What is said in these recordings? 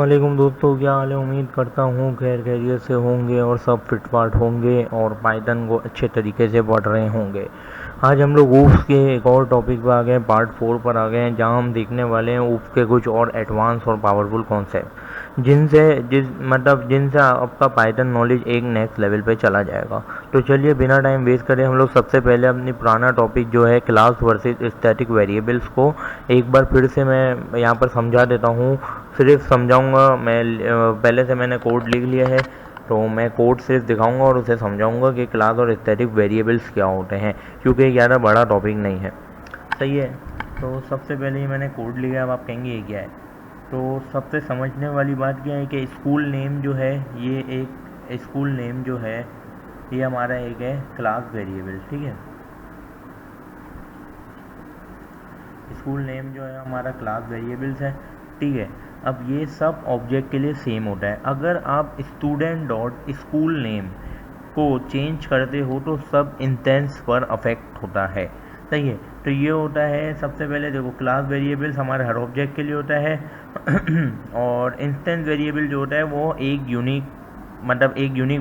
वालेकुम दोस्तों, क्या हाल है। उम्मीद करता हूँ खैर खैरियत से होंगे और सब फिट फाट होंगे और पाइथन को अच्छे तरीके से पढ़ रहे होंगे। आज हम लोग ऊप्स के एक और टॉपिक पर आ गए, पार्ट 4 पर आ गए हैं, जहाँ हम देखने वाले हैं ऊप्स के कुछ और एडवांस और पावरफुल कॉन्सेप्ट जिनसे आपका पाइथन नॉलेज एक नेक्स्ट लेवल पे चला जाएगा। तो चलिए बिना टाइम वेस्ट करें हम लोग सबसे पहले अपनी पुराना टॉपिक जो है क्लास वर्सेस स्टैटिक वेरिएबल्स को एक बार फिर से मैं यहाँ पर समझा देता हूँ। सिर्फ समझाऊंगा मैं, पहले से मैंने कोड लिख लिया है, तो मैं कोड सिर्फ दिखाऊंगा और उसे समझाऊंगा कि क्लास और स्टैटिक वेरिएबल्स क्या होते हैं, क्योंकि ये ज़्यादा बड़ा टॉपिक नहीं है। सही है। तो सबसे पहले ही मैंने कोड लिखा है। अब आप कहेंगे ये क्या है। तो सबसे समझने वाली बात क्या है कि स्कूल नेम जो है, ये एक स्कूल नेम जो है ये हमारा एक है क्लास वेरिएबल। ठीक है, स्कूल नेम जो है हमारा क्लास वेरिएबल्स है। ठीक है, अब ये सब ऑब्जेक्ट के लिए सेम होता है। अगर आप स्टूडेंट डॉट स्कूल नेम को चेंज करते हो तो सब इंस्टेंस पर अफेक्ट होता है। सही है। तो ये होता है, सबसे पहले देखो क्लास वेरिएबल्स हमारे हर ऑब्जेक्ट के लिए होता है और इंस्टेंस वेरिएबल जो होता है वो एक यूनिक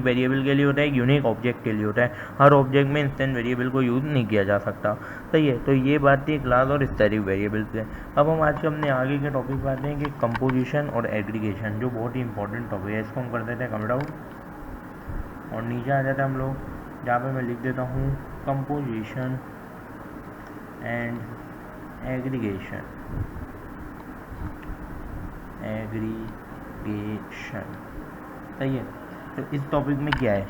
वेरिएबल के लिए होता है, एक यूनिक ऑब्जेक्ट के लिए होता है। हर ऑब्जेक्ट में इंस्टेंस वेरिएबल को यूज़ नहीं किया जा सकता। सही है। तो ये बात थी क्लास और स्टैटिक वेरिएबल्स पे। अब हम आज के अपने आगे के टॉपिक पे आते हैं कि कंपोजिशन और एग्रीगेशन, जो बहुत ही इंपॉर्टेंट टॉपिक है। इसको हम कर देते हैं कमेंट आउट और नीचे आ जाता है हम लोग, जहाँ पे मैं लिख देता हूँ कंपोजिशन एंड एग्रीगेशन। सही है। तो इस टॉपिक में क्या है,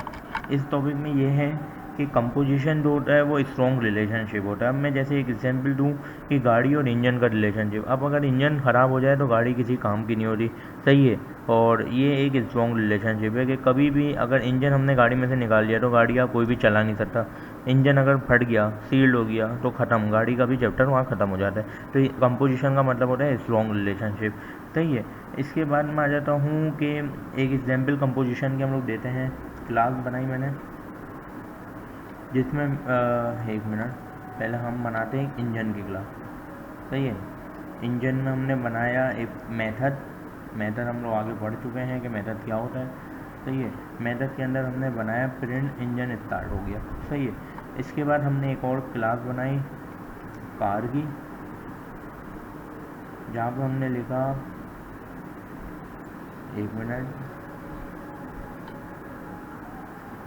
इस टॉपिक में ये है कि कंपोजिशन जो होता है वो स्ट्रॉन्ग रिलेशनशिप होता है। अब मैं जैसे एक एग्जांपल दूं कि गाड़ी और इंजन का रिलेशनशिप। अब अगर इंजन ख़राब हो जाए तो गाड़ी किसी काम की नहीं होती। सही है। और ये एक स्ट्रॉन्ग रिलेशनशिप है कि कभी भी अगर इंजन हमने गाड़ी में से निकाल लिया तो गाड़ी का कोई भी चला नहीं सकता। इंजन अगर फट गया, सील्ड हो गया, तो ख़त्म, गाड़ी का भी चैप्टर वहाँ ख़त्म हो जाता है। तो ये कंपोजिशन का मतलब होता है स्ट्रॉन्ग रिलेशनशिप। सही है। इसके बाद मैं आ जाता हूँ कि एक एग्जाम्पल कंपोजिशन के हम लोग देते हैं। क्लास बनाई मैंने जिसमें एक मिनट पहले हम बनाते हैं इंजन की क्लास। सही है। इंजन में हमने बनाया एक मेथड हम लोग आगे बढ़ चुके हैं कि मेथड क्या होता है। सही है। मेथड के अंदर हमने बनाया प्रिंट इंजन स्टार्ट हो गया। सही है। इसके बाद हमने एक और क्लास बनाई कार की, जहाँ पर हमने लिखा, एक मिनट,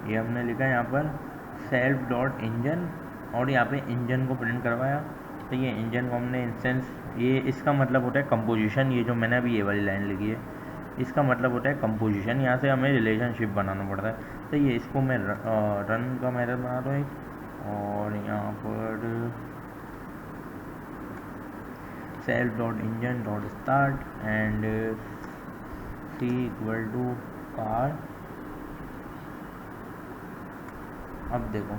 ये हमने लिखा यहाँ पर सेल्फ डॉट इंजन और यहाँ पे इंजन को प्रिंट करवाया। तो ये इंजन को हमने इंस्टेंस, ये इसका मतलब होता है कंपोजिशन। ये जो मैंने अभी ये वाली लाइन लिखी है इसका मतलब होता है कंपोजिशन। यहाँ से हमें रिलेशनशिप बनाना पड़ता है। तो ये इसको मैं रन का मेथड बनाता हूँ एक, और यहाँ पर self dot engine dot start and C equal to car. अब देखो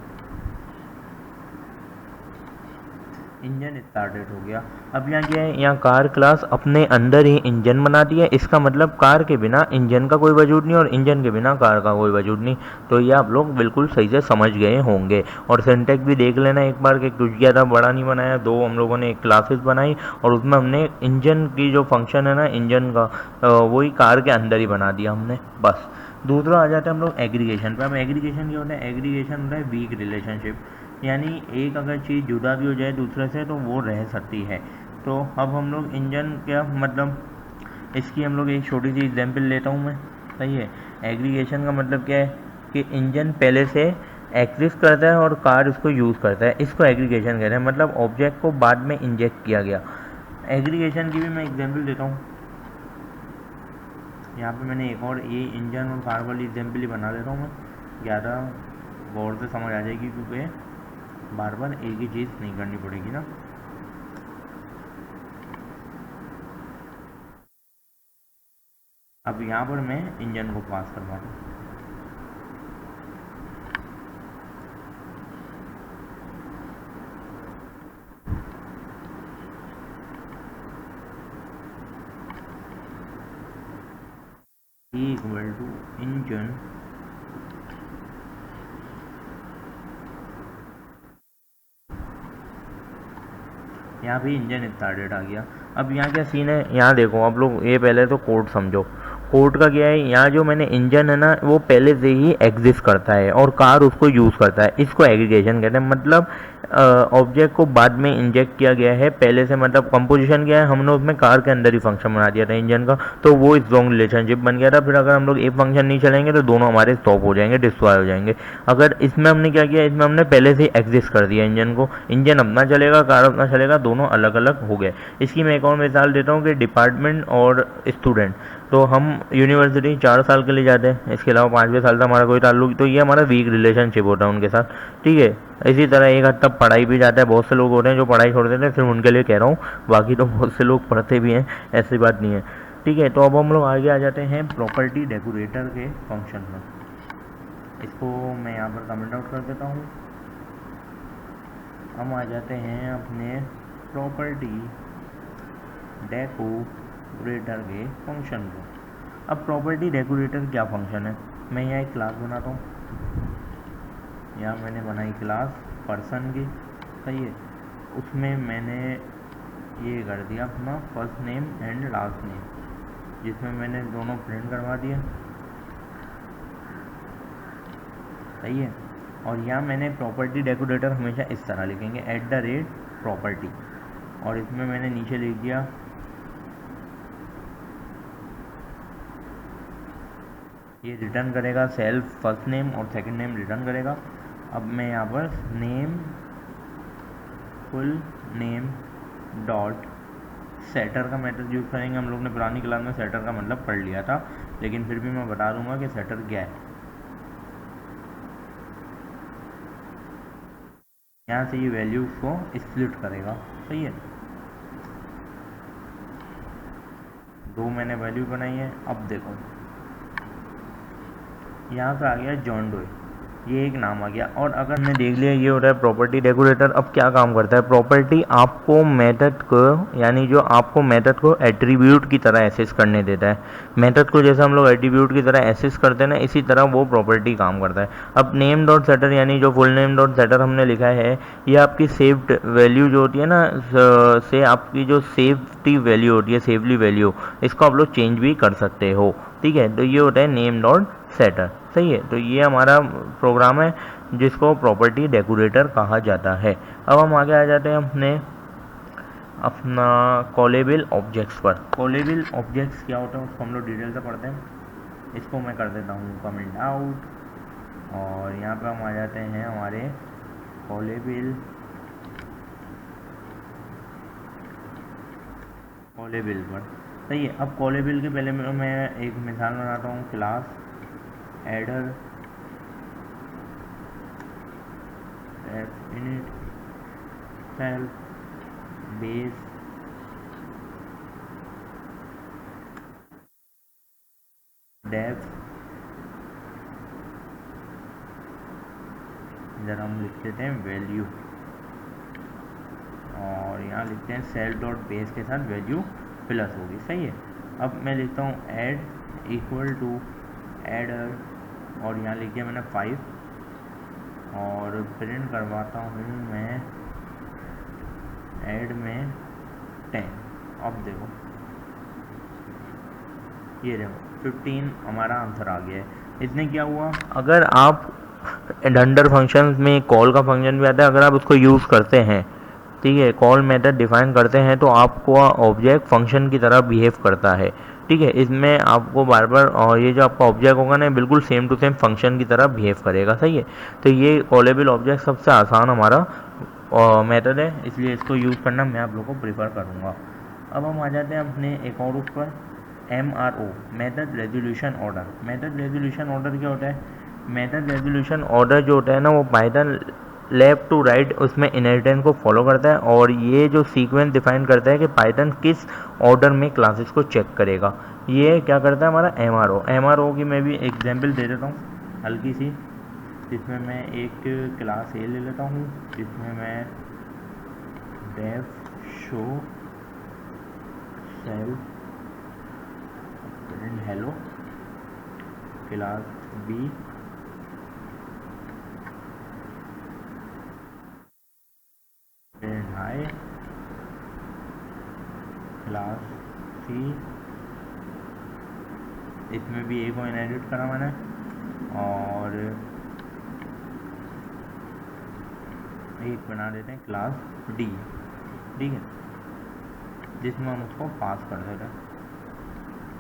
इंजन स्टार्टेड हो गया। अब यहाँ क्या है, यहाँ कार क्लास अपने अंदर ही इंजन बनाती है। इसका मतलब कार के बिना इंजन का कोई वजूद नहीं और इंजन के बिना कार का कोई वजूद नहीं। तो ये आप लोग बिल्कुल सही से समझ गए होंगे। और सिंटैक्स भी देख लेना एक बार कि कुछ ज़्यादा बड़ा नहीं बनाया। दो हम लोगों ने एक क्लासेस बनाई और उसमें हमने इंजन की जो फंक्शन है ना इंजन का, वही कार के अंदर ही बना दिया हमने, बस। दूसरा आ जाता है हम लोग एग्रीगेशन पे। अब एग्रीगेशन क्या होता है, एग्रीगेशन होता है वीक रिलेशनशिप, यानी एक अगर चीज़ जुदा भी हो जाए दूसरे से तो वो रह सकती है। तो अब हम लोग इंजन क्या मतलब, इसकी हम लोग एक छोटी सी एग्जांपल लेता हूँ मैं। सही है। एग्रीगेशन का मतलब क्या है कि इंजन पहले से एग्जिस्ट करता है और कार इसको यूज़ करता है, इसको एग्रीगेशन कहते हैं। मतलब ऑब्जेक्ट को बाद में इंजेक्ट किया गया। एग्रीगेशन की भी मैं एग्जाम्पल देता हूँ। यहाँ पे मैंने एक और ये इंजन और कार वाली एग्जाम्पल ही बना देता हूँ मैं, ज़्यादा गौर से समझ आ जाएगी, क्योंकि बार बार एक ही चीज़ नहीं करनी पड़ेगी ना। अब यहाँ पर मैं इंजन को पास करवा दूँ। इक्वल टू इंजन यहाँ भी इंजन स्टार्टेड आ गया। अब यहाँ क्या सीन है, यहाँ देखो आप लोग, ये पहले तो कोड समझो। कोड का क्या है, यहाँ जो मैंने इंजन है ना वो पहले से ही एग्जिस्ट करता है और कार उसको यूज़ करता है, इसको एग्रीगेशन कहते हैं। मतलब ऑब्जेक्ट को बाद में इंजेक्ट किया गया है, पहले से मतलब कंपोजिशन क्या है, हमने उसमें कार के अंदर ही फंक्शन बना दिया था इंजन का, तो वो स्ट्रॉन्ग रिलेशनशिप बन गया था। फिर अगर हम लोग एक फंक्शन नहीं चलेंगे तो दोनों हमारे स्टॉप हो जाएंगे, डिस्ट्रॉय हो जाएंगे। अगर इसमें हमने क्या किया, इसमें हमने पहले से ही एग्जिस्ट कर दिया इंजन को, इंजन अपना चलेगा, कार अपना चलेगा, दोनों अलग अलग हो गए। इसकी मैं एक और मिसाल देता हूँ कि डिपार्टमेंट और स्टूडेंट, तो हम यूनिवर्सिटी 4 साल के लिए जाते हैं, इसके अलावा 5वें साल का हमारा कोई ताल्लुक, तो ये हमारा वीक रिलेशनशिप होता है उनके साथ, ठीक है। इसी तरह एक हद तक पढ़ाई भी जाता है, बहुत से लोग होते हैं जो पढ़ाई छोड़ देते हैं, सिर्फ उनके लिए कह रहा हूँ, बाकी तो बहुत से लोग पढ़ते भी हैं, ऐसी बात नहीं है, ठीक है। तो अब हम लोग आगे आ जाते हैं प्रॉपर्टी डेकोरेटर के फंक्शन में। इसको मैं यहाँ पर कमेंट आउट कर देता हूँ। हम आ जाते हैं अपने प्रॉपर्टी डेकोरेटर के फंक्शन को। अब प्रॉपर्टी डेकोरेटर क्या फंक्शन है, मैं यहाँ एक क्लास बनाता हूँ, यहाँ मैंने बनाई क्लास पर्सन की, सही है। उसमें मैंने ये कर दिया अपना first name and last name, जिसमें मैंने दोनों प्रिंट करवा दिया, सही है। और यहाँ मैंने प्रॉपर्टी डेकोरेटर हमेशा इस तरह लिखेंगे @प्रॉपर्टी, और इसमें मैंने नीचे लिख दिया ये रिटर्न करेगा सेल्फ फर्स्ट नेम और सेकंड नेम रिटर्न करेगा। अब मैं यहाँ पर name full name dot setter का मेथड यूज़ करेंगे। हम लोग ने पुरानी क्लास में सेटर का मतलब पढ़ लिया था, लेकिन फिर भी मैं बता दूंगा कि सेटर क्या है। यहाँ से ये वैल्यूज को स्प्लिट करेगा, सही है। दो मैंने वैल्यू बनाई है। अब देखो यहाँ पे आ गया जॉन डोए, ये एक नाम आ गया। और अगर हमने देख लिया ये हो रहा है प्रॉपर्टी डेकोरेटर। अब क्या काम करता है, प्रॉपर्टी आपको मेथड को, यानी जो आपको मेथड को एट्रीब्यूट की तरह एसेस करने देता है। मेथड को जैसे हम लोग एट्रीब्यूट की तरह एसेस करते हैं ना, इसी तरह वो प्रॉपर्टी काम करता है। अब नेम डॉट सेटर, यानी जो फुल नेम डॉट सेटर हमने लिखा है, ये आपकी सेव्ड वैल्यू जो होती है ना, से आपकी जो सेफ्टी वैल्यू होती है, सेवली वैल्यू, इसको आप लोग चेंज भी कर सकते हो, ठीक है। तो ये होता है नेम डॉट सेटर, सही है। तो ये हमारा प्रोग्राम है जिसको प्रॉपर्टी डेकोरेटर कहा जाता है। अब हम आगे आ जाते हैं अपना कॉलेबल ऑब्जेक्ट्स पर। कॉलेबल ऑब्जेक्ट्स क्या होता है उसको हम लोग डिटेल से पढ़ते हैं। इसको मैं कर देता हूँ कमेंट आउट, और यहाँ पे हम आ जाते हैं हमारे कॉलेबल पर, सही है। अब कॉलेबल के पहले मैं एक मिसाल बनाता हूँ, class adder init self base dev, इधर हम लिख देते हैं वैल्यू, और यहाँ लिखते हैं सेल डॉट बेस के साथ वैल्यू प्लस होगी, सही है। अब मैं लिखता हूँ ऐड इक्वल टू एडर, और यहाँ लिख दिया मैंने 5, और प्रिंट करवाता हूँ मैं ऐड में 10। अब देखो ये देखो 15 हमारा आंसर आ गया है। इसने क्या हुआ, अगर आप अंडर फंक्शन में कॉल का फंक्शन भी आता है, अगर आप उसको यूज़ करते हैं, ठीक है, कॉल मेथड डिफाइन करते हैं, तो आपको ऑब्जेक्ट फंक्शन की तरह बिहेव करता है, ठीक है। इसमें आपको बार बार, और ये जो आपका ऑब्जेक्ट होगा ना, बिल्कुल सेम टू सेम फंक्शन की तरह बिहेव करेगा, सही है। तो ये कॉलेबल ऑब्जेक्ट सबसे आसान हमारा मेथड है, इसलिए इसको यूज़ करना मैं आप लोगों को प्रीफर करूँगा। अब हम आ जाते हैं अपने एक और उस पर, MRO method resolution order. Method resolution order क्या होता है, मेथड रेजोल्यूशन ऑर्डर जो होता है ना, वो पाइथन लेफ्ट टू राइट उसमें इनहेरिटेंस को फॉलो करता है, और ये जो सीक्वेंस डिफाइन करता है कि पाइथन किस ऑर्डर में क्लासेस को चेक करेगा। ये क्या करता है हमारा MRO की मैं भी एग्जांपल दे देता हूँ हल्की सी, जिसमें मैं एक क्लास ए ले लेता हूँ, जिसमें मैं def show self hello, class B hi, class C इसमें भी ए को इनहेरिट करा मैंने और एक बना देते हैं क्लास डी, ठीक है, जिसमें हम उसको पास कर देते हैं।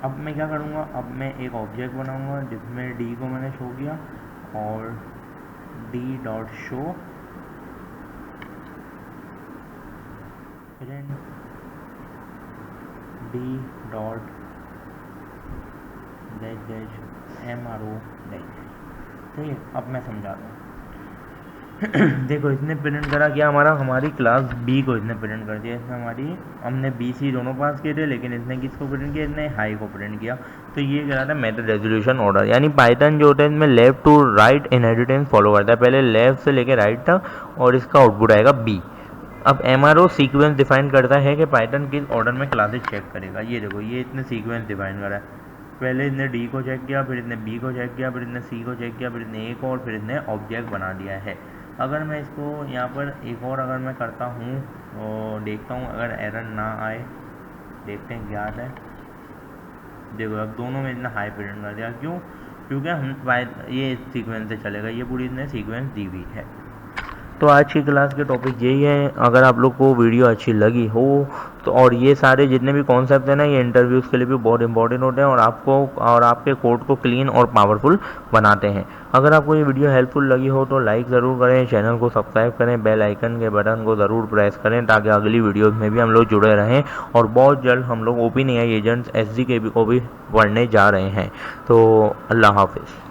अब मैं क्या करूँगा, अब मैं एक ऑब्जेक्ट बनाऊँगा जिसमें डी को मैंने शो किया और D dot show print D dot dash MRO dash, ठीक है। अब मैं समझा दूँ देखो इसने प्रिंट करा क्या हमारा, हमारी क्लास बी को इसने प्रिंट कर दिया। इसमें हमारी हमने बी सी दोनों पास किए थे, लेकिन इसने किसको प्रिंट किया, इसने हाई को प्रिंट किया। तो ये कह रहा था मेथड रेजोल्यूशन ऑर्डर, यानी पाइथन जो होता है इसमें left to right inheritance follow करता है। पहले लेफ्ट से लेके राइट तक और इसका आउटपुट आएगा बी। अब MRO सीक्वेंस डिफाइन करता है कि पाइथन किस ऑर्डर में क्लासेस चेक करेगा। ये देखो ये इसने सीक्वेंस डिफाइन करा है। पहले इसने डी को चेक किया, फिर इसने बी को चेक किया, फिर इसने सी को चेक किया, फिर इसने ए को, और फिर इसने ऑब्जेक्ट बना दिया है। अगर मैं इसको यहाँ पर एक और अगर मैं करता हूँ और देखता हूँ अगर एरर ना आए, देखते हैं क्या आता है। देखो अब दोनों में इसने हाई प्रिंट कर दिया, क्यों, क्योंकि हम ये सीक्वेंस से चलेगा, ये पूरी इसने सीक्वेंस दी हुई है। तो आज की क्लास के टॉपिक यही है। अगर आप लोग को वीडियो अच्छी लगी हो तो, और ये सारे जितने भी कॉन्सेप्ट हैं ना, ये इंटरव्यूज़ के लिए भी बहुत इंपॉर्टेंट होते हैं और आपको और आपके कोड को क्लीन और पावरफुल बनाते हैं। अगर आपको ये वीडियो हेल्पफुल लगी हो तो लाइक ज़रूर करें, चैनल को सब्सक्राइब करें, बेल आइकन के बटन को ज़रूर प्रेस करें ताकि अगली वीडियोज़ में भी हम लोग जुड़े रहें। और बहुत जल्द हम लोग OpenAI एजेंट्स SG के भी को भी पढ़ने जा रहे हैं। तो अल्लाह हाफिज़।